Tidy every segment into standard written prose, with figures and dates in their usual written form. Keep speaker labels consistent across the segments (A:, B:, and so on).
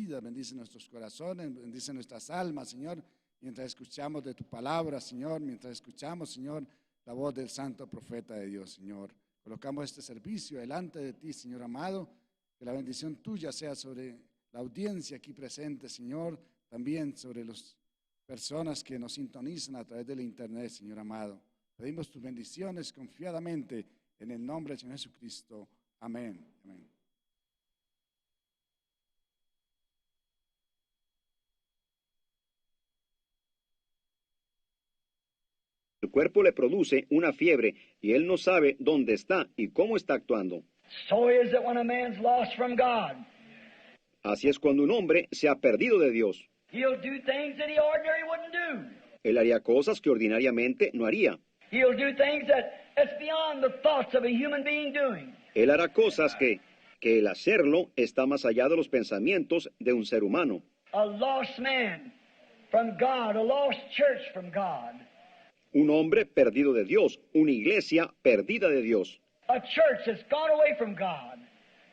A: vidas, bendice nuestros corazones, bendice nuestras almas, Señor, mientras escuchamos de tu palabra, Señor, mientras escuchamos, Señor, la voz del santo profeta de Dios, Señor. Colocamos este servicio delante de ti, Señor amado, que la bendición tuya sea sobre la audiencia aquí presente, Señor, también sobre las personas que nos sintonizan a través del internet, Señor amado. Pedimos tus bendiciones confiadamente en el nombre del Señor Jesucristo. Amén. Amén.
B: El cuerpo le produce una fiebre y él no sabe dónde está y cómo está actuando.
C: So is it when a man's lost from God.
B: Así es cuando un hombre se ha perdido de Dios.
C: He'll do things that he ordinarily wouldn't do.
B: Él haría cosas que ordinariamente no haría.
C: He'll do things that's beyond the thoughts of a human being doing.
B: Él hará cosas que el hacerlo está más allá de los pensamientos de un ser humano.
C: A lost man from God, a lost church from God.
B: Un hombre perdido de Dios, una iglesia perdida de Dios.
C: A church that's gone away from God,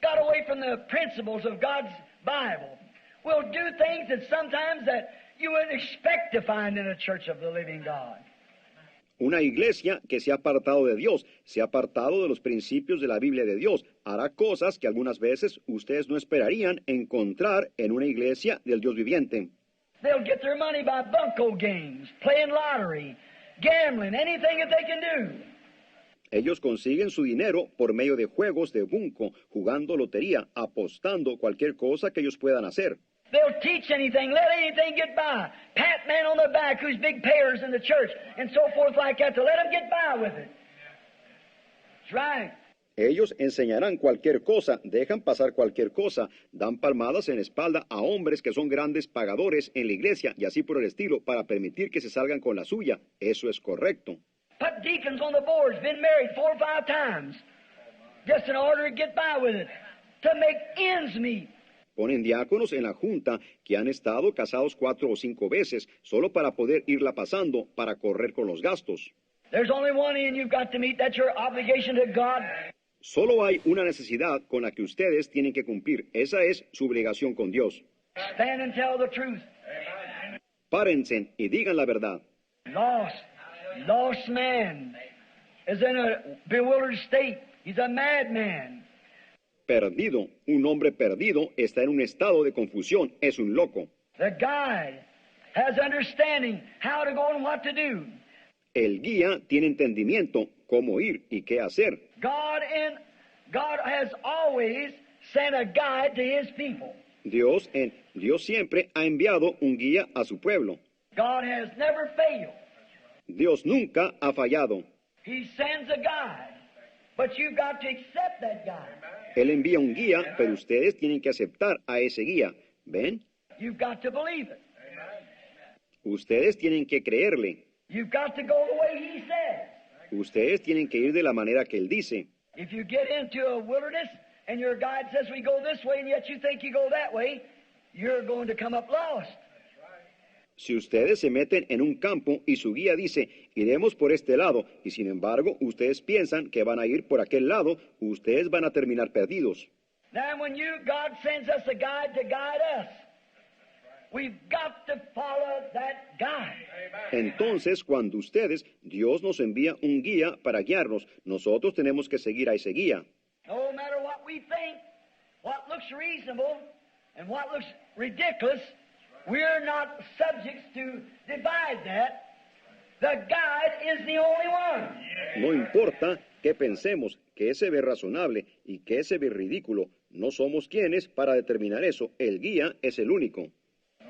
C: got away from the principles of God's Bible, will do things that sometimes that you wouldn't expect to find in a church of the living God.
B: Una iglesia que se ha apartado de Dios, se ha apartado de los principios de la Biblia de Dios, hará cosas que algunas veces ustedes no esperarían encontrar en una iglesia del Dios viviente.
C: They'll get their money by bunco games, playing lottery, gambling, anything that they can do.
B: Ellos consiguen su dinero por medio de juegos de bunco, jugando lotería, apostando cualquier cosa que ellos puedan hacer.
C: They'll teach anything, let anything get by. Pat men on their back who's big payers in the church and so forth like that to let them get by with it. That's right.
B: Ellos enseñarán cualquier cosa, dejan pasar cualquier cosa, dan palmadas en la espalda a hombres que son grandes pagadores en la iglesia y así por el estilo para permitir que se salgan con la suya. Eso es correcto.
C: Put deacons on the boards, been married 4 or 5 times, just in order to get by with it, to make ends meet.
B: Ponen diáconos en la junta que han estado casados 4 o 5 veces, solo para poder irla pasando, para correr con los gastos.
C: There's only one end you've got to meet, that's your obligation to God.
B: Solo hay una necesidad con la que ustedes tienen que cumplir. Esa es su obligación con Dios.
C: Stand and tell the truth.
B: Párense y digan la verdad.
C: Lost man is in a bewildered state. He's a madman.
B: Perdido, un hombre perdido está en un estado de confusión, es un loco.
C: The guide has understanding how to go and what to do.
B: El guía tiene entendimiento cómo ir y qué hacer.
C: God has always sent a guide to his people.
B: Dios siempre ha enviado un guía a su pueblo.
C: God has never failed.
B: Dios nunca ha fallado.
C: He sends a guide, but you've got to accept that guide.
B: Él envía un guía, pero ustedes tienen que aceptar a ese guía. ¿Ven?
C: You've got to believe it.
B: Ustedes tienen que creerle.
C: You've got to go the way he says.
B: Ustedes tienen que ir de la manera que él dice.
C: If you get into a wilderness and your guide says we go this way and yet you think you go that way, you're going to come up lost.
B: Si ustedes se meten en un campo y su guía dice, iremos por este lado, y sin embargo ustedes piensan que van a ir por aquel lado, ustedes van a terminar perdidos.
C: Now when God sends us a guide to guide us, we've got to follow that guide.
B: Entonces, cuando Dios nos envía un guía para guiarnos, nosotros tenemos que seguir a ese guía.
C: No matter what we think, what looks reasonable and what looks ridiculous, we're not subjects to divide that. The guide is the only one.
B: No importa qué pensemos, qué se ve razonable y qué se ve ridículo, no somos quienes para determinar eso. El guía es el único.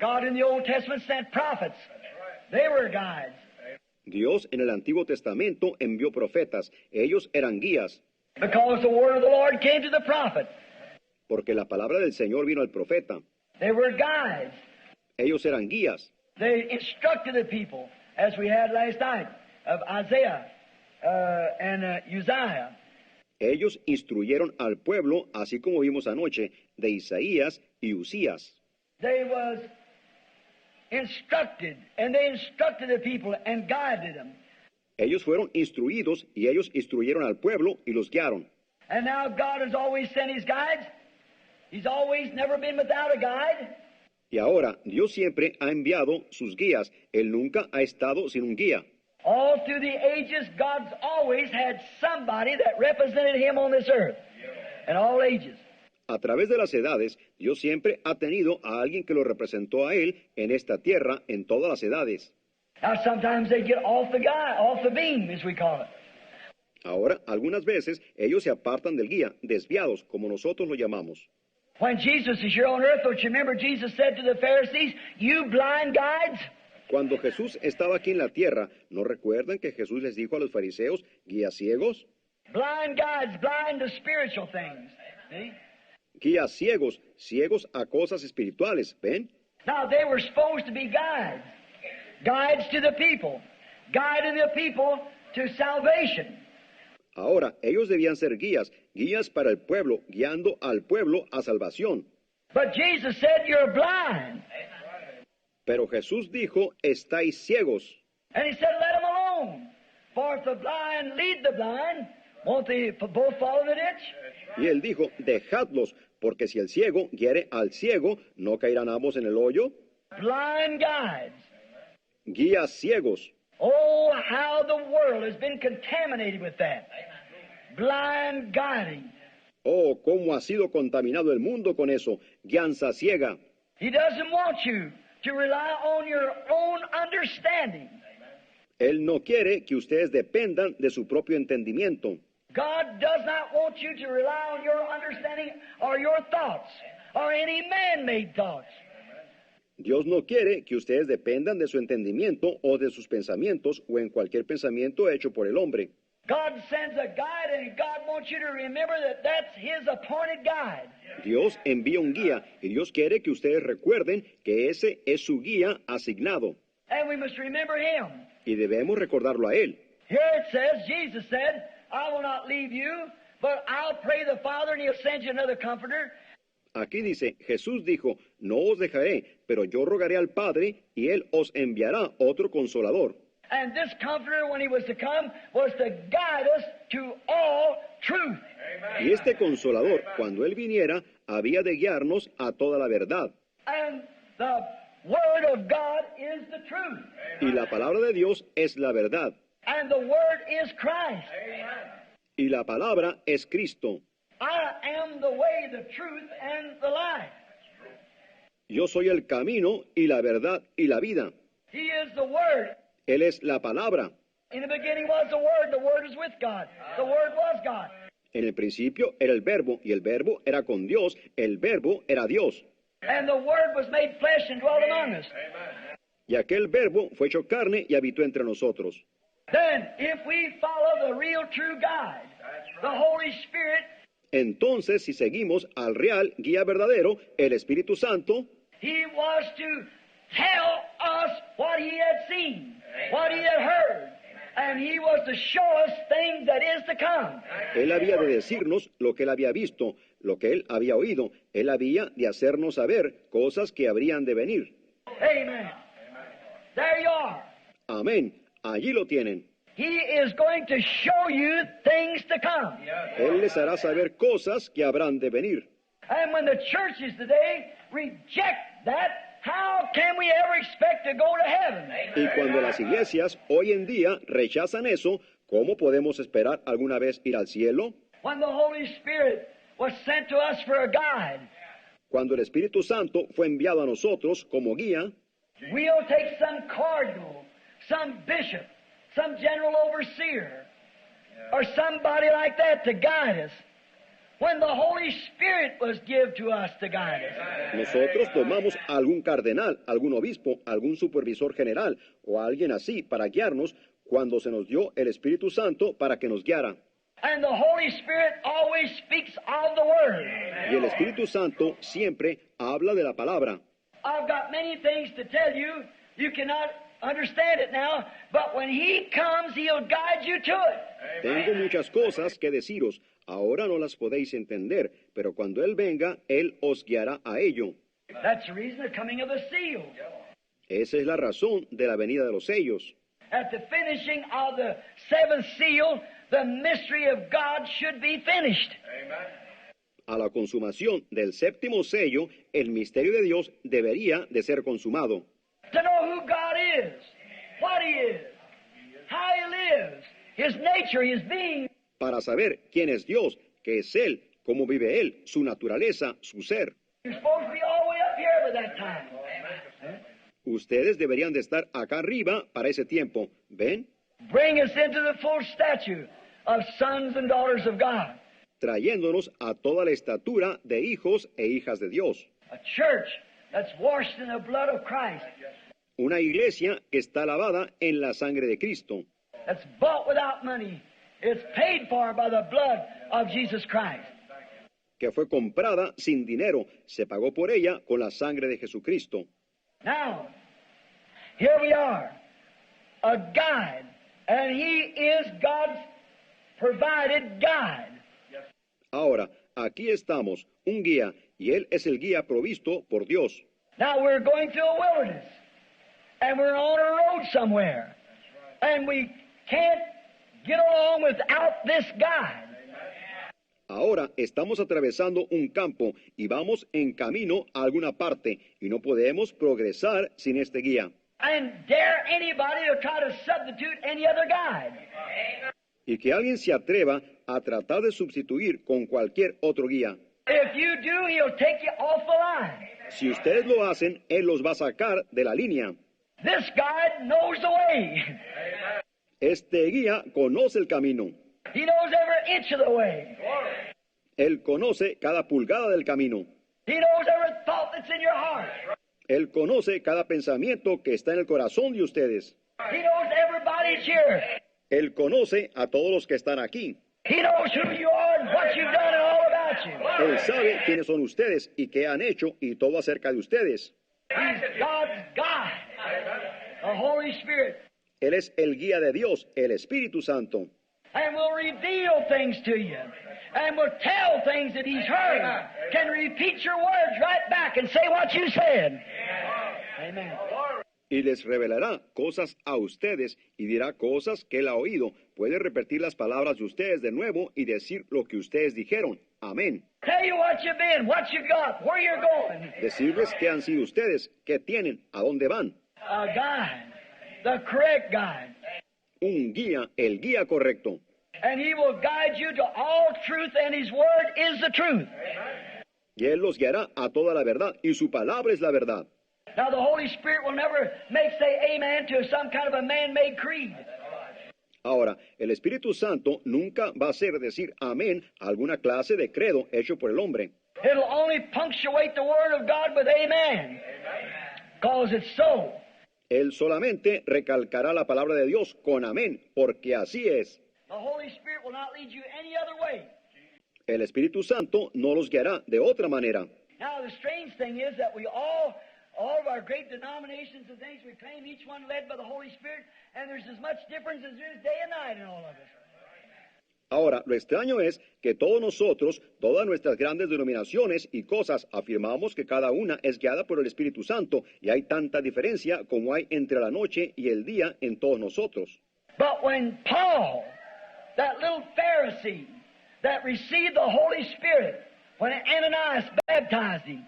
C: God in the Old Testament sent prophets. They were guides.
B: Dios en el Antiguo Testamento envió profetas. Ellos eran guías.
C: Because the word of the Lord came to the prophet.
B: Porque la palabra del Señor vino al profeta.
C: They were guides.
B: Ellos eran guías.
C: They instructed the people, as we had last night, of Isaiah and Uzziah.
B: Ellos instruyeron al pueblo, así como vimos anoche, de Isaías y Usías.
C: They was instructed, and they instructed the people and guided them.
B: Ellos fueron instruidos y ellos instruyeron al pueblo y los guiaron.
C: And now God has always sent his guides. He's always never been without a guide.
B: Y ahora, Dios siempre ha enviado sus guías. Él nunca ha estado sin un guía.
C: All through the ages, God's always had somebody that represented Him on this earth. In all ages.
B: A través de las edades, Dios siempre ha tenido a alguien que lo representó a Él en esta tierra en todas las edades.
C: Now sometimes they get off the beam, as we call it.
B: Ahora, algunas veces, ellos se apartan del guía, desviados, como nosotros lo llamamos.
C: When Jesus is here on earth, don't you remember Jesus said to the Pharisees, "You blind guides"?
B: Cuando Jesús estaba aquí en la tierra, ¿no recuerdan que Jesús les dijo a los fariseos, guías ciegos?
C: Blind guides, blind to spiritual things. See?
B: Guías ciegos, ciegos a cosas espirituales, ¿ven?
C: Now they were supposed to be guides. Guides to the people. Guiding the people to salvation.
B: Ahora, ellos debían ser guías, guías para el pueblo, guiando al pueblo a salvación.
C: But Jesus said, "You're blind."
B: Pero Jesús dijo, estáis ciegos.
C: And He said, "Let them alone. For if the blind lead the blind, won't they both fall in the ditch?"
B: Y él dijo, dejadlos, porque si el ciego guiare al ciego, ¿no caerán ambos en el hoyo?
C: Blind guides.
B: Guías ciegos.
C: Oh, how the world has been contaminated with that. Blind guiding.
B: Oh, cómo ha sido contaminado el mundo con eso, guianza ciega.
C: He doesn't want you to rely on your own understanding.
B: Él no quiere que ustedes dependan de su propio entendimiento.
C: God does not want you to rely on your understanding or your thoughts or any man-made thoughts.
B: Dios no quiere que ustedes dependan de su entendimiento o de sus pensamientos o en cualquier pensamiento hecho por el hombre.
C: God sends a guide, and God wants you to remember that that's His appointed guide.
B: Dios envía un guía y Dios quiere que ustedes recuerden que ese es su guía asignado.
C: And we must remember Him.
B: Y debemos recordarlo a Él.
C: Here it says, Jesus said, "I will not leave you, but I'll pray the Father, and He'll send you another comforter."
B: Aquí dice, Jesús dijo, no os dejaré, pero yo rogaré al Padre y Él os enviará otro consolador.
C: And this comforter, when He was to come, was to guide us to all truth.
B: Y este consolador, cuando Él viniera, había de guiarnos a toda la verdad.
C: And the Word of God is the truth.
B: Y la palabra de Dios es la verdad.
C: And the Word is Christ.
B: Y la palabra es Cristo.
C: I am the way, the truth, and the life.
B: Yo soy el camino y la verdad y la vida.
C: He is the Word.
B: Él es la palabra.
C: In the beginning was the Word is with God. The Word was God.
B: En el principio era el verbo y el verbo era con Dios, el verbo era Dios.
C: And the Word was made flesh and dwelt among us.
B: Y aquel verbo fue hecho carne y habitó entre nosotros.
C: Then, if we follow the real true guide, the Holy Spirit,
B: Entonces, si seguimos al real guía verdadero, el Espíritu Santo,
C: He was to tell us what He had seen, what He had heard, and He was to show us things that is to come.
B: Él había de decirnos lo que Él había visto, lo que Él había oído. Él había de hacernos saber cosas que habrían de venir.
C: Amen. There you are.
B: Amén. Allí lo tienen.
C: He is going to show you things to come.
B: Él les hará saber cosas que habrán de venir.
C: And when the churches today reject that, how can we ever expect to go to heaven?
B: Y cuando las iglesias hoy en día rechazan eso, ¿cómo podemos esperar alguna vez ir al cielo?
C: When the Holy Spirit was sent to us for a guide,
B: Cuando el Espíritu Santo fue enviado a nosotros como guía,
C: we'll take some cardinal, some bishop, some general overseer, or somebody like that to guide us. When the Holy Spirit was given to us to guide us.
B: nosotros tomamos a algún cardenal, algún obispo, algún supervisor general o a alguien así para guiarnos cuando se nos dio el Espíritu Santo para que nos guiara.
C: And the Holy Spirit always speaks of the Word.
B: Y el Espíritu Santo siempre habla de la palabra.
C: I've got many things to tell you. You cannot understand it now, but when He comes, He'll guide you to it.
B: Tengo muchas cosas que deciros. Ahora no las podéis entender, pero cuando Él venga, Él os guiará a ello.
C: That's the reason the coming of the seal.
B: Esa es la razón de la venida de los sellos.
C: At the finishing of the seventh seal, the mystery of God should be finished.
B: A la consumación del séptimo sello, el misterio de Dios debería de ser consumado.
C: To know who God is, what He is, how He lives, His nature, His being.
B: Para saber quién es Dios, qué es Él, cómo vive Él, su naturaleza, su ser.
C: You're supposed to be all the way up here by that time.
B: Ustedes deberían de estar acá arriba para ese tiempo. ¿Ven?
C: Bring us into the full stature of sons and daughters of God.
B: Trayéndonos a toda la estatura de hijos e hijas de Dios.
C: A church that's washed in the blood of Christ.
B: Una iglesia que está lavada en la sangre de Cristo.
C: That's bought without money. It's paid for by the blood of Jesus Christ.
B: Que fue comprada sin dinero. Se pagó por ella con la sangre de Jesucristo.
C: Now, here we are. A guide. And He is God's provided guide.
B: Ahora, aquí estamos, un guía, y Él es el guía provisto por Dios.
C: Now we're going through a wilderness, and we're on a road somewhere, and we can't get along without this guide.
B: Ahora estamos atravesando un campo y vamos en camino a alguna parte, y no podemos progresar sin este guía.
C: And dare anybody to try to substitute any other guide.
B: Y que alguien se atreva a tratar de sustituir con cualquier otro guía.
C: If you do, He'll take you off the line.
B: Si ustedes lo hacen, Él los va a sacar de la línea.
C: This guide knows the way.
B: Este guía conoce el camino.
C: He knows every inch of the way.
B: Él conoce cada pulgada del camino.
C: He knows every thought that's in your heart.
B: Él conoce cada pensamiento que está en el corazón de ustedes.
C: He knows everybody's here.
B: Él conoce a todos los que están aquí.
C: He knows who you are and what you've done and all about you.
B: Él sabe quiénes son ustedes y qué han hecho y todo acerca de ustedes.
C: He's God's God, the Holy Spirit,
B: Él es el guía de Dios, el Espíritu Santo.
C: and will reveal things to you, and will tell things that He's heard. Can repeat your words right back and say what you said. Amen.
B: Y les revelará cosas a ustedes y dirá cosas que Él ha oído. Puede repetir las palabras de ustedes de nuevo y decir lo que ustedes dijeron. Amén.
C: Tell you what you've been, what you got, where you're going.
B: Decirles qué han sido ustedes, qué tienen, a dónde van.
C: A guide, the correct guide.
B: Un guía, el guía correcto.
C: And He will guide you to all truth, and His word is the truth.
B: Y Él los guiará a toda la verdad y su palabra es la verdad.
C: Now, the Holy Spirit will never say amen to some kind of a man-made creed.
B: Ahora, el Espíritu Santo nunca va a hacer decir amén a alguna clase de credo hecho por el hombre.
C: It'll only punctuate the word of God with amen, because it's so.
B: Él solamente recalcará la palabra de Dios con amén, porque así es.
C: The Holy Spirit will not lead you any other way.
B: El Espíritu Santo no los guiará de otra manera.
C: Now, the strange thing is that we all of our great denominations and things, we claim each one led by the Holy Spirit, and there's as much difference as there is day and night in all of us.
B: Ahora, lo extraño es que todos nosotros, todas nuestras grandes denominaciones y cosas, afirmamos que cada una es guiada por el Espíritu Santo, y hay tanta diferencia como hay entre la noche y el día en todos nosotros.
C: But when Paul, that little Pharisee that received the Holy Spirit, when Ananias baptized him,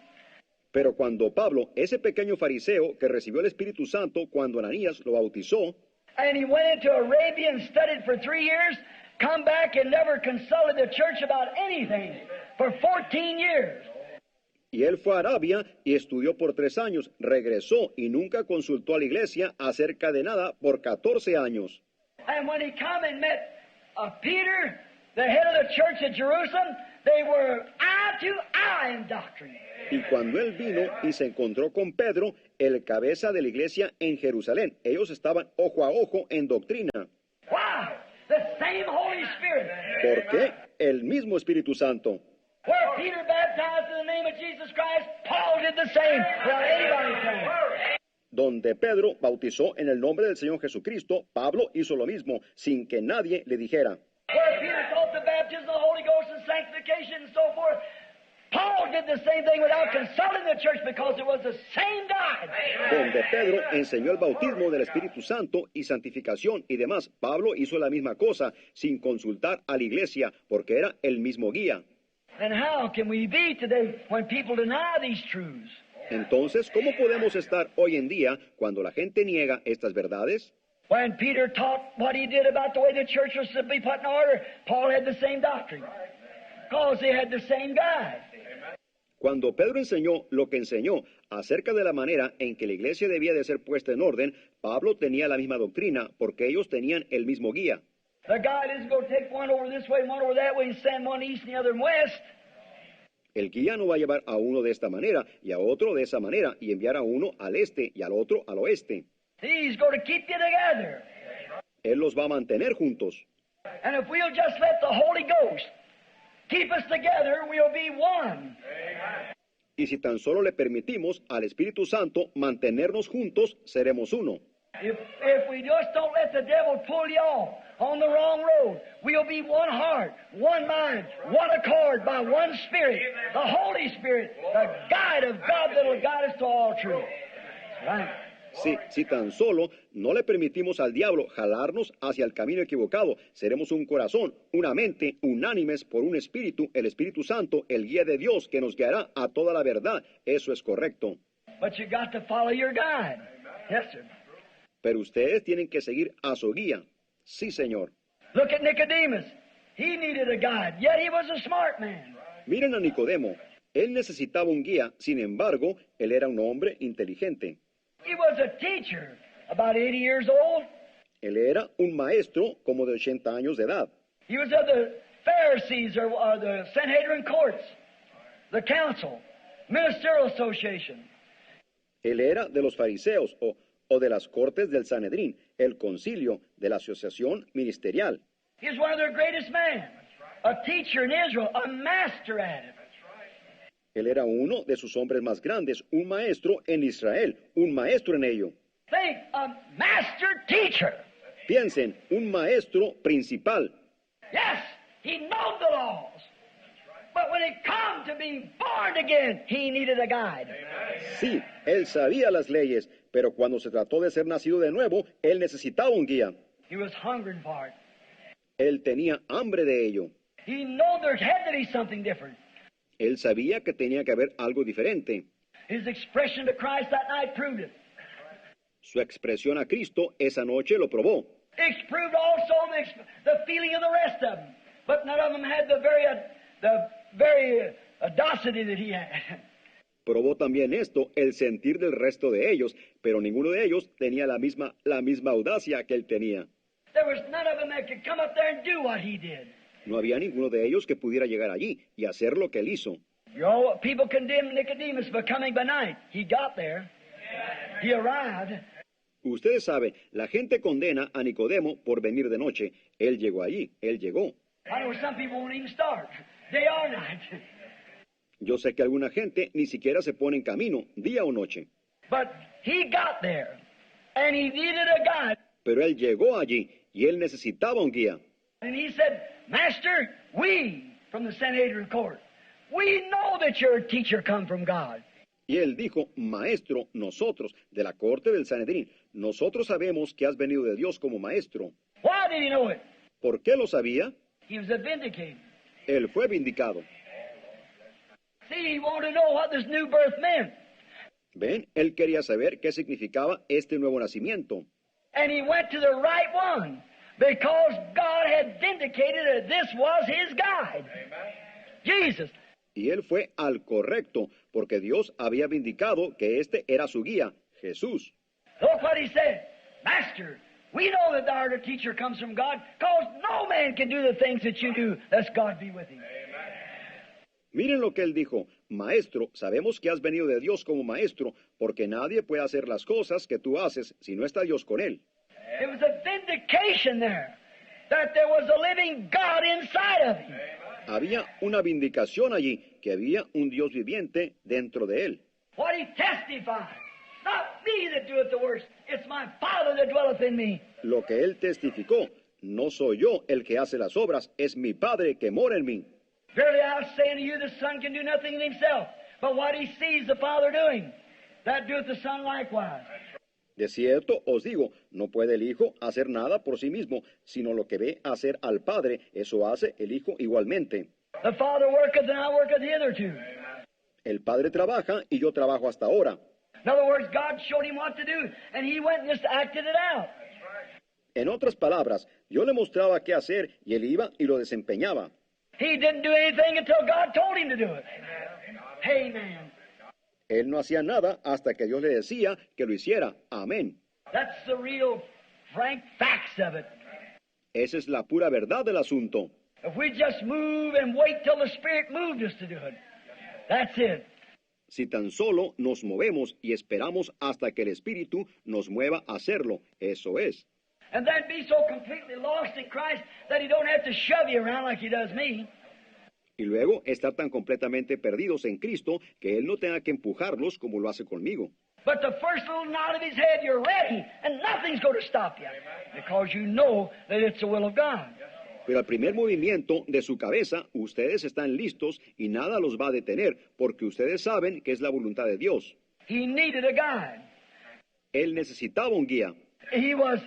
B: Pero cuando Pablo, ese pequeño fariseo que recibió el Espíritu Santo cuando Ananías lo bautizó,
C: and he went into Arabia and studied for 3 years, come back and never consulted the church about anything for 14 years.
B: y él fue a Arabia y estudió por 3 años, regresó y nunca consultó a la iglesia acerca de nada por 14 años.
C: And when he come and met Peter, the head of the church at Jerusalem, they were eye to eye in doctrine.
B: Y cuando él vino y se encontró con Pedro, el cabeza de la iglesia en Jerusalén, ellos estaban ojo a ojo en doctrina.
C: Why? The same Holy Spirit.
B: ¿Por qué? El mismo Espíritu Santo.
C: Where Peter baptized in the name of Jesus Christ, Paul did the same. Well, anybody can.
B: Donde Pedro bautizó en el nombre del Señor Jesucristo, Pablo hizo lo mismo, sin que nadie le dijera.
C: Where Peter taught the baptism of the Holy Ghost and sanctification and so forth, Paul did the same thing without consulting the church because it was the same God.
B: Donde Pedro enseñó el bautismo del Espíritu Santo y santificación y demás, Pablo hizo la misma cosa sin consultar a la iglesia porque era el mismo guía.
C: And how can we be today when people deny these truths?
B: Entonces, ¿cómo podemos estar hoy en día cuando la gente niega estas verdades?
C: When Peter taught what he did about the way the church was to be put in order, Paul had the same doctrine. Because they had the same guide.
B: Cuando Pedro enseñó lo que enseñó acerca de la manera en que la iglesia debía de ser puesta en orden, Pablo tenía la misma doctrina porque ellos tenían el mismo guía.
C: The guide isn't going to take one over this way, one over that way, and send one east and the other west.
B: El guía no va a llevar a uno de esta manera y a otro de esa manera y enviar a uno al este y al otro al oeste.
C: He's going to keep you together.
B: Él los va a mantener juntos.
C: And if we'll just let the Holy Ghost keep us together, we'll be one.
B: Y si tan solo le permitimos al Espíritu Santo mantenernos juntos, seremos uno.
C: If we just don't let the devil pull you off on the wrong road, we'll be one heart, one mind, one accord by one Spirit, the Holy Spirit, the guide of God that will guide us to all truth. Right.
B: Si tan solo no le permitimos al diablo jalarnos hacia el camino equivocado, seremos un corazón, una mente, unánimes por un espíritu, el Espíritu Santo, el guía de Dios que nos guiará a toda la verdad. Eso es correcto.
C: But you got to follow your guide. Yes, sir.
B: Pero ustedes tienen que seguir a su guía. Sí, Señor.
C: Look at Nicodemus. He needed a guide, yet he was a smart man.
B: Miren a Nicodemo. Él necesitaba un guía, sin embargo, él era un hombre inteligente.
C: He was a teacher, about 80 years old.
B: Él era un maestro como de 80 años de edad.
C: He was of the Pharisees or the Sanhedrin courts, the council, ministerial association.
B: Él era de los fariseos o de las cortes del Sanedrín, el concilio de la asociación ministerial.
C: He was one of their greatest men, a teacher in Israel, a master at it.
B: Él era uno de sus hombres más grandes, un maestro en Israel, un maestro en ello.
C: Think, a master teacher.
B: Piensen, un maestro principal.
C: Yes, he knew the laws. But when it come to being born again, he needed a guide.
B: Sí, él sabía las leyes, pero cuando se trató de ser nacido de nuevo, él necesitaba un guía.
C: He was hungering for it.
B: Él tenía hambre de ello.
C: He knew there had to be something different.
B: Él sabía que tenía que haber algo diferente.
C: His expression to Christ that night proved it.
B: Su expresión a Cristo esa noche lo probó.
C: It proved also the feeling of the rest of them. But none of them had the very audacity that he had.
B: Probó también esto, el sentir del resto de ellos, pero ninguno de ellos tenía la misma audacia que él tenía.
C: There was none of them that could come up there and do what he did.
B: No había ninguno de ellos que pudiera llegar allí y hacer lo que él hizo.
C: You know, people condemned Nicodemus for coming by night. He got there. He arrived.
B: Ustedes saben, la gente condena a Nicodemo por venir de noche. Él llegó allí, él llegó.
C: I know some people won't even start, day or night.
B: Yo sé que alguna gente ni siquiera se pone en camino, día o noche.
C: But he got there, and he needed a guide.
B: Pero él llegó allí y él necesitaba un guía.
C: And he said, Master, we, from the Sanhedrin court, we know that your teacher come from God.
B: Y él dijo, maestro, nosotros, de la corte del Sanedrín, nosotros sabemos que has venido de Dios como maestro.
C: Why did he know it?
B: ¿Por qué lo sabía?
C: He was a vindicator.
B: Él fue vindicado.
C: See, he wanted to know what this new birth meant.
B: Ven, él quería saber qué significaba este nuevo nacimiento.
C: And he went to the right one, because God had vindicated that this was his guide. Jesus.
B: Y él fue al correcto, porque Dios había vindicado que este era su guía, Jesús.
C: Look what he said. Master, we know that our teacher comes from God, because no man can do the things that you do, lest God be with him.
B: Miren lo que él dijo. Maestro, sabemos que has venido de Dios como maestro, porque nadie puede hacer las cosas que tú haces si no está Dios con él.
C: It was a vindication there, that there was a living God inside of him.
B: Había una vindicación allí, que había un Dios viviente dentro de él.
C: What he testified, not me that doeth the works, it's my Father that dwelleth in me.
B: Lo que él testificó, no soy yo el que hace las obras, es mi Padre que mora en mí.
C: Verily I say unto you, the Son can do nothing in himself, but what he sees the Father doing, that doeth the Son likewise.
B: De cierto os digo, no puede el Hijo hacer nada por sí mismo, sino lo que ve hacer al Padre, eso hace el Hijo igualmente.
C: The Father worketh and I worketh hitherto.
B: El Padre trabaja y yo trabajo hasta ahora.
C: In other words, God showed him what to do, and he went and just acted it out.
B: En otras palabras, yo le mostraba qué hacer y él iba y lo desempeñaba.
C: He didn't do anything until God told him to do it. Amen.
B: Él no hacía nada hasta que Dios le decía que lo hiciera. Amén.
C: That's the real, frank facts of it.
B: Esa es la pura verdad del asunto.
C: If we just move and wait till the Spirit moved us to do it, that's it.
B: Si tan solo nos movemos y esperamos hasta que el Espíritu nos mueva a hacerlo, eso es.
C: And then be so completely lost in Christ that he don't have to shove you around like he does me.
B: Y luego estar tan completamente perdidos en Cristo que Él no tenga que empujarlos como lo hace conmigo.
C: But the first little nod of his head, you're ready, and nothing's going to stop you, because you know that it's the will of God.
B: Pero al primer movimiento de su cabeza, ustedes están listos y nada los va a detener, porque ustedes saben que es la voluntad de Dios.
C: He needed a guide.
B: Él necesitaba un guía,
C: He was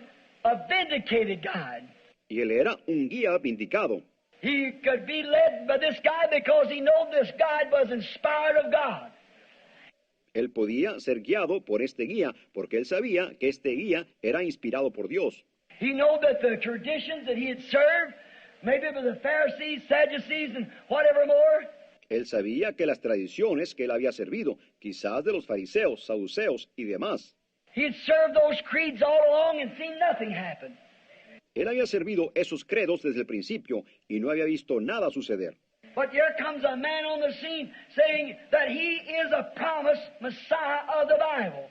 C: a vindicated guide.
B: y Él era un guía vindicado.
C: He could be led by this guide because he knew this guide was inspired of God.
B: Él podía ser guiado por este guía, porque él sabía que este guía era inspirado por Dios.
C: He knew that the traditions that he had served, maybe with the Pharisees, Sadducees, and whatever more,
B: Él sabía que las tradiciones que él había servido, quizás de los fariseos, saduceos y demás,
C: he had served those creeds all along and seen nothing happen.
B: él había servido esos credos desde el principio y no había visto nada suceder.
C: But here comes a man on the scene saying that he is a promised Messiah of the Bible.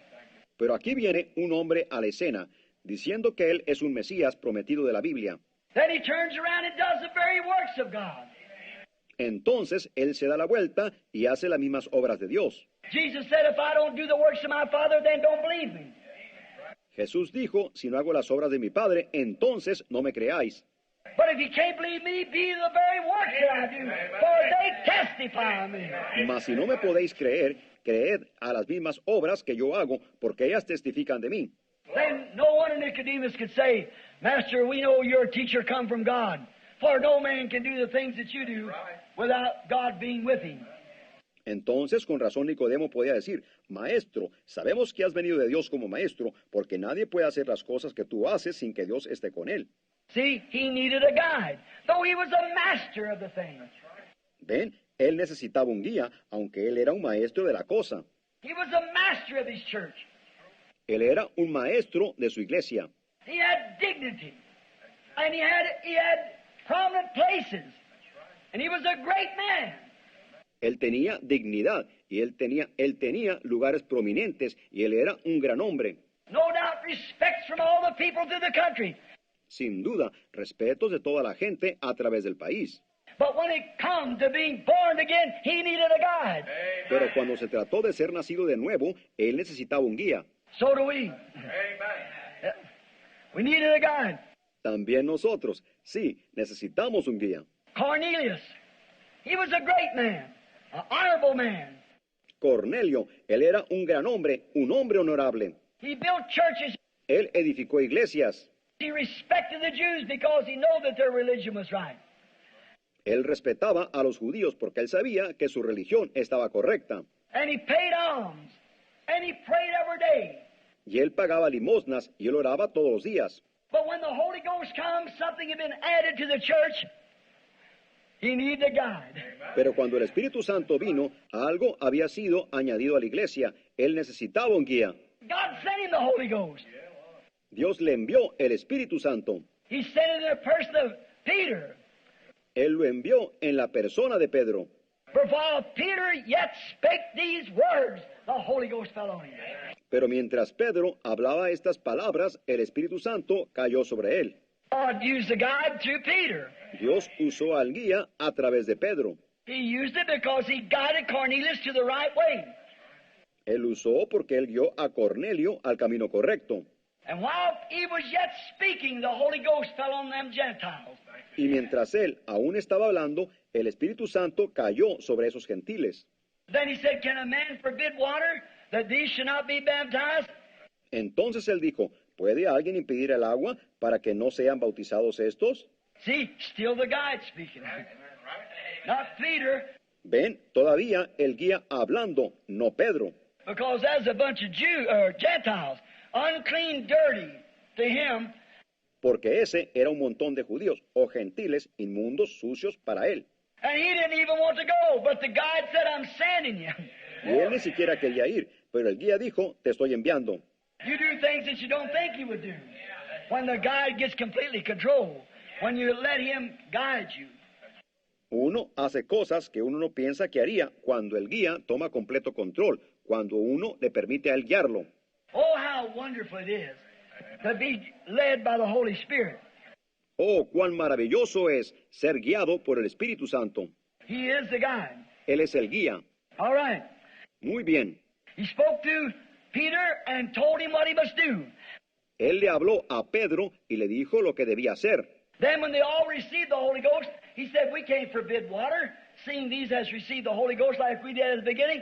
B: Pero aquí viene un hombre a la escena, diciendo que él es un Mesías prometido de la Biblia.
C: Then he turns around and does the very works of God.
B: Entonces él se da la vuelta y hace las mismas obras de Dios.
C: Jesus said, if I don't do the works of my Father, then don't believe me.
B: Jesús dijo, si no hago las obras de mi Padre, entonces no me creáis.
C: But if you can't believe me, be the very works that I do, for they testify of me.
B: Mas si no me podéis creer, creed a las mismas obras que yo hago, porque ellas testifican de mí.
C: Then no one in Nicodemus could say, Master, we know you're a teacher come from God, for no man can do the things that you do without God being with him.
B: Entonces, con razón Nicodemo podía decir, Maestro, sabemos que has venido de Dios como maestro, porque nadie puede hacer las cosas que tú haces sin que Dios esté con él.
C: See, he needed a guide, though he was a master of the thing.
B: Ven, él necesitaba un guía, aunque él era un maestro de la cosa.
C: He was a master of his church.
B: Él era un maestro de su iglesia.
C: He had dignity, and he had prominent places, and he was a great man.
B: Él tenía dignidad y él tenía lugares prominentes y él era un gran hombre.
C: No doubt respects from all the people through the country.
B: Sin duda, respetos de toda la gente a través del país.
C: But when it come to being born again, he needed a guide.
B: Pero cuando se trató de ser nacido de nuevo, él necesitaba un guía.
C: So do we. We needed a guide.
B: También nosotros, sí, necesitamos un guía.
C: Cornelius, he was a great man, an honorable man.
B: Cornelio, él era un gran hombre, un hombre honorable.
C: He built churches.
B: Él edificó iglesias.
C: He respected the Jews because he knew that their religion was right.
B: Él respetaba a los judíos porque él sabía que su religión estaba correcta.
C: And he paid alms. And he prayed every day.
B: Y él pagaba limosnas y él oraba todos los días.
C: But when the Holy Ghost comes, something had been added to the church. He needed a guide.
B: Pero cuando el Espíritu Santo vino, algo había sido añadido a la iglesia. Él necesitaba un guía.
C: God sent him the Holy Ghost.
B: Dios le envió el Espíritu Santo.
C: He sent it in the person of Peter.
B: Él lo envió en la persona de Pedro.
C: For while Peter yet spake these words, the Holy Ghost fell on him.
B: Pero mientras Pedro hablaba estas palabras, el Espíritu Santo cayó sobre él.
C: God used the guide through Peter.
B: Dios usó al guía a través de Pedro.
C: He used it because he guided Cornelius to the right way.
B: Él usó porque él guió a Cornelio al camino correcto.
C: And while he was yet speaking, the Holy Ghost fell on them Gentiles.
B: Y mientras él aún estaba hablando, el Espíritu Santo cayó sobre esos gentiles.
C: Then he said, can a man forbid water that these should not be baptized?
B: Entonces él dijo, ¿puede alguien impedir el agua para que no sean bautizados estos?
C: See, still the guide speaking. not Peter,
B: Ven, todavía el guía hablando, no Pedro.
C: because that's a bunch of Jews or Gentiles, unclean, dirty to him.
B: Porque ese era un montón de judíos o gentiles inmundos, sucios para él.
C: And he didn't even want to go, but the guide said, I'm sending you.
B: Y él ni siquiera quería ir, pero el guía dijo, te estoy enviando.
C: You do things that you don't think you would do. When the guide gets completely controlled, when you let him guide you.
B: Uno hace cosas que uno no piensa que haría cuando el guía toma completo control, cuando uno le permite a él guiarlo.
C: Oh, how wonderful it is to be led by the Holy Spirit.
B: Oh, cuán maravilloso es ser guiado por el Espíritu Santo.
C: He is the guide.
B: Él es el guía.
C: All right.
B: Muy bien.
C: He spoke to Peter and told him what he must do.
B: Él le habló a Pedro y le dijo lo que debía hacer.
C: Then when they all received the Holy Ghost, he said, we can't forbid water, seeing these has received the Holy Ghost like we did at the beginning.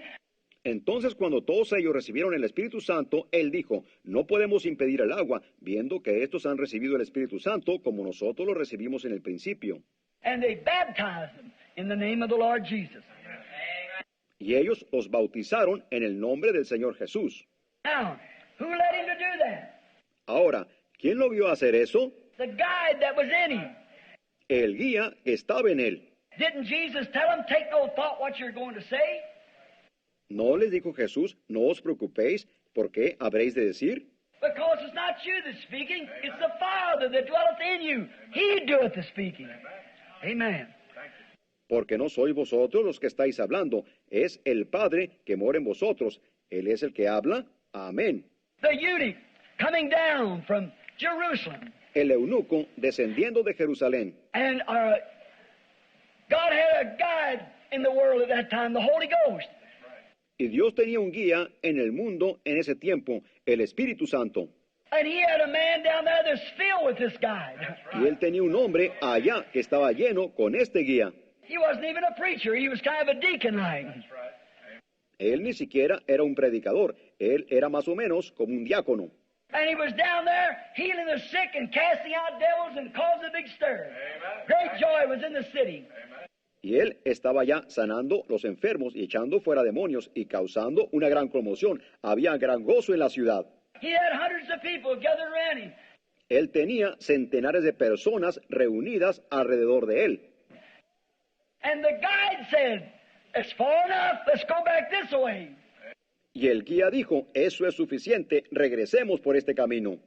B: Entonces, cuando todos ellos recibieron el Espíritu Santo, él dijo, no podemos impedir el agua, viendo que estos han recibido el Espíritu Santo como nosotros lo recibimos en el principio.
C: And they baptized them in the name of the Lord Jesus.
B: Y ellos os bautizaron en el nombre del Señor Jesús.
C: Now, who led him to do that?
B: Ahora, ¿quién lo vio hacer eso?
C: The guide that was in him.
B: El guía que estaba en él.
C: Didn't Jesus tell him, take no thought what you're going to say?
B: ¿No les dijo Jesús, no os preocupéis, por qué habréis de decir?
C: Because it's not you that's speaking, it's the Father that dwelleth in you. He doeth the speaking. Amen.
B: Porque no sois vosotros los que estáis hablando, es el Padre que mora en vosotros. Él es el que habla. Amén.
C: The eunuch coming down from Jerusalem.
B: El eunuco descendiendo de Jerusalén.
C: And God had a guide in the world at that time, the Holy Ghost.
B: Y Dios tenía un guía en el mundo en ese tiempo, el Espíritu Santo.
C: And he had a man down there that's filled with this guide.
B: Y él tenía un hombre allá que estaba lleno con este guía.
C: He wasn't even a preacher. He was kind of a deacon-like.
B: Él ni siquiera era un predicador, él era más o menos como un diácono.
C: And he was down there healing the sick and casting out devils and causing a big stir. Great joy was in the city.
B: Y él estaba ya sanando los enfermos y echando fuera demonios y causando una gran conmoción. Había gran gozo en la ciudad.
C: He had hundreds of people gathered around him.
B: Él tenía centenares de personas reunidas alrededor de él.
C: And the guide said, it's far enough, let's go back this way.
B: Y el guía dijo, eso es suficiente, regresemos por este camino.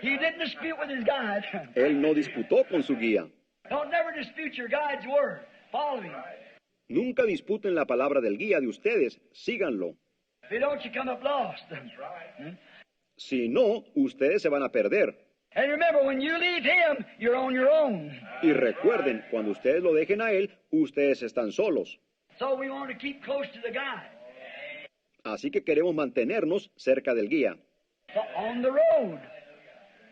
C: He didn't dispute with his guide.
B: Él no disputó con su guía.
C: Don't never dispute your guide's word. Follow him.
B: Nunca disputen la palabra del guía de ustedes, síganlo.
C: If you don't, you come up lost.
B: Si no, ustedes se van a perder.
C: And remember, when you leave him, you're on your own.
B: Y recuerden, cuando ustedes lo dejen a él, ustedes están solos.
C: So we want to keep close to the guide.
B: Así que queremos mantenernos cerca del guía.
C: So on the road,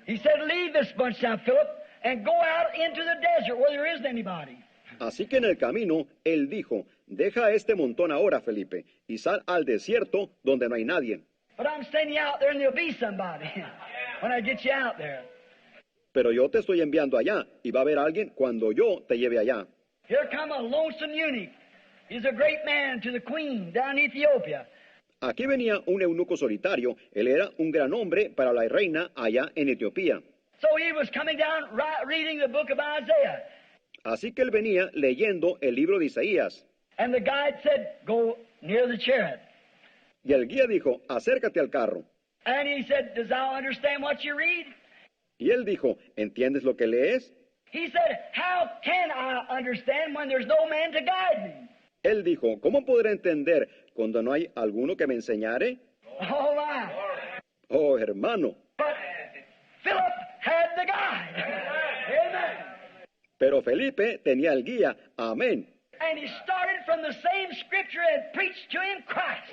C: he said, leave this bunch now, Philip, and go out into the desert where there isn't anybody.
B: Así que en el camino, él dijo, deja este montón ahora, Felipe, y sal al desierto donde no hay nadie.
C: But I'm sending you out there and there'll be somebody when I get you out there.
B: Pero yo te estoy enviando allá, y va a haber alguien cuando yo te lleve allá.
C: Here come a lonesome eunuch. He's a great man to the queen down in Ethiopia.
B: Aquí venía un eunuco solitario, él era un gran hombre para la reina allá en Etiopía.
C: So he was coming down reading the book of Isaiah.
B: Así que él venía leyendo el libro de Isaías.
C: And the guide said, go near the chariot.
B: Y el guía dijo, acércate al carro.
C: And he said, does thou understand what you read?
B: Y él dijo, ¿entiendes lo que lees?
C: He said, how can I understand when there's no man to guide me?
B: Él dijo, ¿cómo podré entender cuando no hay alguno que me enseñare?
C: Oh, my.
B: Oh, hermano.
C: But Philip had the guide. Amen.
B: Pero Felipe tenía el guía. Amén.
C: And he started from the same scripture and preached to him Christ.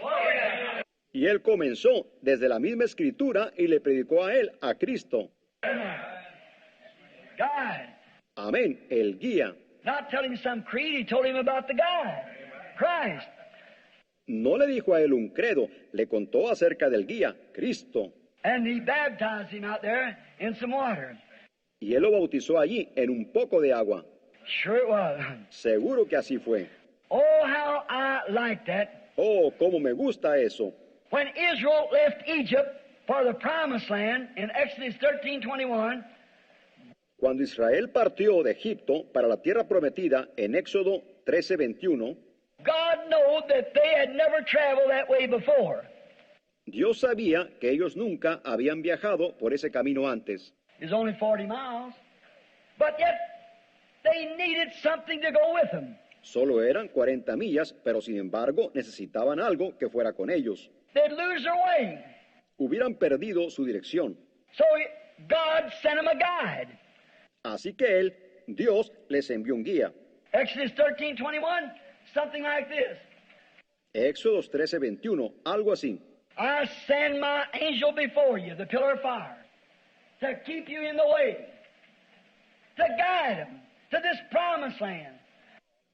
B: Y él comenzó desde la misma escritura y le predicó a él, a Cristo.
C: God.
B: Amén, el guía.
C: Not telling him some creed, he told him about the God, Christ.
B: No le dijo a él un credo, le contó acerca del guía, Cristo.
C: And he baptized him out there in some water.
B: Y él lo bautizó allí en un poco de agua.
C: Sure it was.
B: Seguro que así fue.
C: Oh, how I like that.
B: Oh, cómo me gusta eso.
C: When Israel left Egypt for the promised land in Exodus 13:21,
B: Cuando Israel partió de Egipto para la tierra prometida en Éxodo 13:21,
C: God knew that they had never traveled that way before.
B: Dios sabía que ellos nunca habían viajado por ese camino antes.
C: It's only 40 miles. But yet, they needed something to go with them.
B: Solo eran 40 millas, pero sin embargo necesitaban algo que fuera con ellos.
C: They'd lose their way.
B: Hubieran perdido su dirección.
C: So God sent them a guide.
B: Así que Él, Dios, les envió un guía.
C: Exodus 13:21, something like this.
B: Éxodos 13:21, algo así.
C: I send my angel before you, the pillar of fire, to keep you in the way, to guide them to this promised land.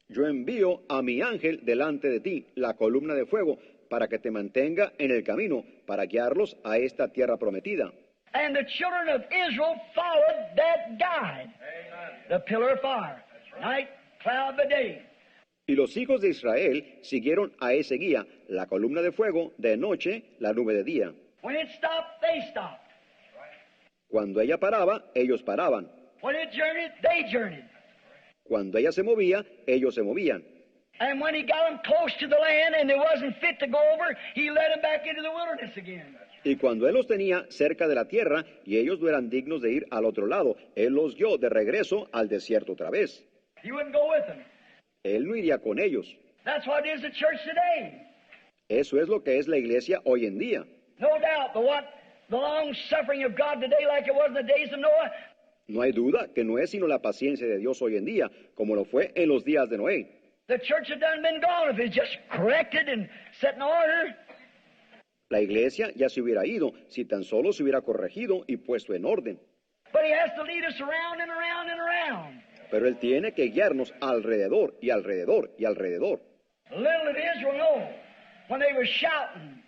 B: Yo envío a mi ángel delante de ti, la columna de fuego, para que te mantenga en el camino, para guiarlos a esta tierra prometida.
C: And the children of Israel followed that guide, the pillar of fire, night, cloud by day.
B: Y los hijos de Israel siguieron a ese guía, la columna de fuego, de noche, la nube de día.
C: When it stopped, they stopped.
B: Cuando ella paraba, ellos paraban.
C: When it journeyed, they journeyed.
B: Cuando ella se movía, ellos se movían.
C: And when he got them close to the land and they wasn't fit to go over, he led them back into the wilderness again.
B: Y cuando él los tenía cerca de la tierra y ellos no eran dignos de ir al otro lado, él los guió de regreso al desierto otra vez.
C: He wouldn't go with them.
B: Él no iría con ellos.
C: That's what is the church today.
B: Eso es lo que es la iglesia hoy en día.
C: No doubt, but what the long suffering of God today, like it was in the days of Noah,
B: No hay duda que no es sino la paciencia de Dios hoy en día, como lo fue en los días de Noé.
C: the church had done been gone if it's just corrected and set in order.
B: La iglesia ya se hubiera ido si tan solo se hubiera corregido y puesto en orden.
C: But he has to lead us around and around and around.
B: Pero él tiene que guiarnos alrededor y alrededor y alrededor.
C: Little did Israel know when they were shouting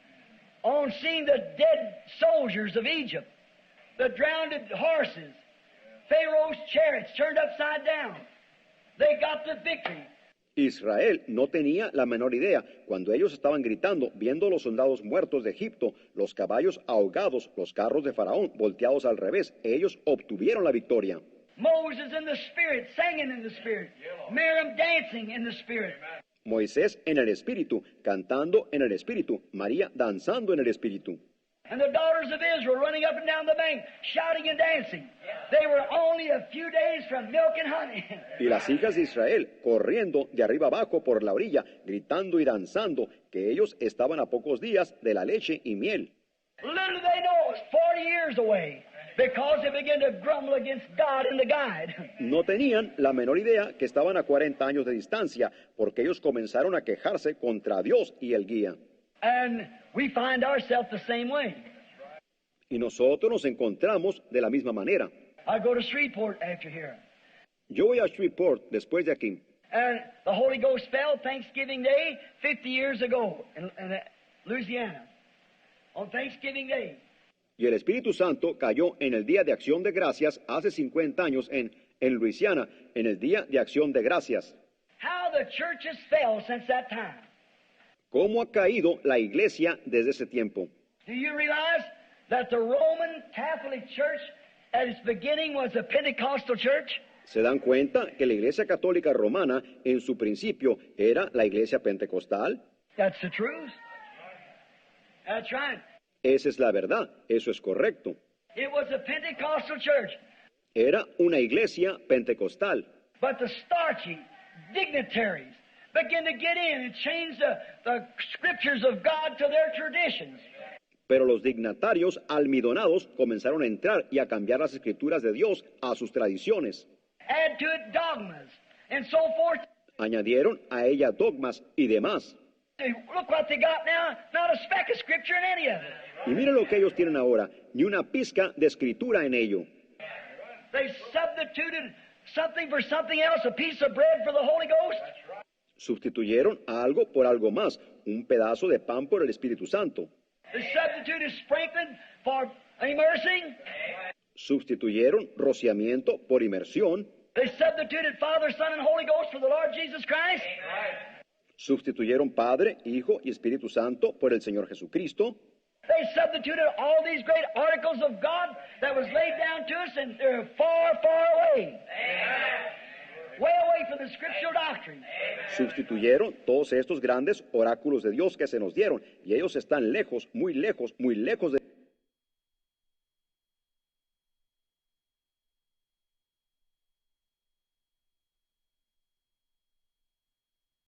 C: on seeing the dead soldiers of Egypt, the drowned horses, Pharaoh's chariots turned upside down. They got the victory.
B: Israel no tenía la menor idea cuando ellos estaban gritando, viendo los soldados muertos de Egipto, los caballos ahogados, los carros de Faraón volteados al revés. Ellos obtuvieron la victoria.
C: Moses in the Spirit, singing in the Spirit. Miriam dancing in the Spirit.
B: Moisés en el Espíritu, cantando en el Espíritu. María danzando en el Espíritu.
C: And the daughters of Israel running up and down the bank, shouting and dancing. They were only a few days from milk and honey.
B: Y las hijas de Israel corriendo de arriba abajo por la orilla, gritando y danzando, que ellos estaban a pocos días de la leche y miel.
C: Little did they know it was 40 years away because they began to grumble against God and the guide.
B: No tenían la menor idea que estaban a 40 años de distancia, porque ellos comenzaron a quejarse contra Dios y el guía.
C: And we find ourselves the same way.
B: Y nosotros nos encontramos de la misma manera.
C: I go to Shreveport after here.
B: Yo voy a Shreveport después de aquí.
C: And the Holy Ghost fell Thanksgiving Day 50 years ago in Louisiana. On Thanksgiving Day.
B: Y el Espíritu Santo cayó en el Día de Acción de Gracias hace 50 años en Luisiana, en el Día de Acción de Gracias.
C: How the church has fell since that time.
B: ¿Cómo ha caído la iglesia desde ese tiempo?
C: Do you realize that the Roman Catholic Church at its beginning was a Pentecostal church?
B: ¿Se dan cuenta que la iglesia católica romana en su principio era la iglesia pentecostal?
C: That's the truth. That's right.
B: Esa es la verdad, eso es correcto.
C: It was a Pentecostal church.
B: Era una iglesia pentecostal.
C: But the starchy dignitaries began to get in and change the scriptures of God to their traditions.
B: Pero los dignatarios almidonados comenzaron a entrar y a cambiar las escrituras de Dios a sus tradiciones.
C: Add to it dogmas and so forth.
B: Añadieron a ella dogmas y demás.
C: Look what they got now. Not a speck of scripture in any of it.
B: Y miren lo que ellos tienen ahora, ni una pizca de escritura en ello.
C: They substituted something for something else, a piece of bread for the Holy Ghost.
B: Sustituyeron a algo por algo más, un pedazo de pan por el Espíritu Santo.
C: They substituted sprinkling for immersing.
B: Sustituyeron rociamiento por inmersión.
C: They substituted Father, Son, and Holy Ghost for the Lord Jesus Christ.
B: Sustituyeron Padre, Hijo y Espíritu Santo por el Señor Jesucristo.
C: They substituted all these great articles of God that was laid down to us, and they're far, far away. Way away from the scriptural doctrine.
B: Sustituyeron todos estos grandes oráculos de Dios que se nos dieron, y ellos están lejos, muy lejos, muy lejos de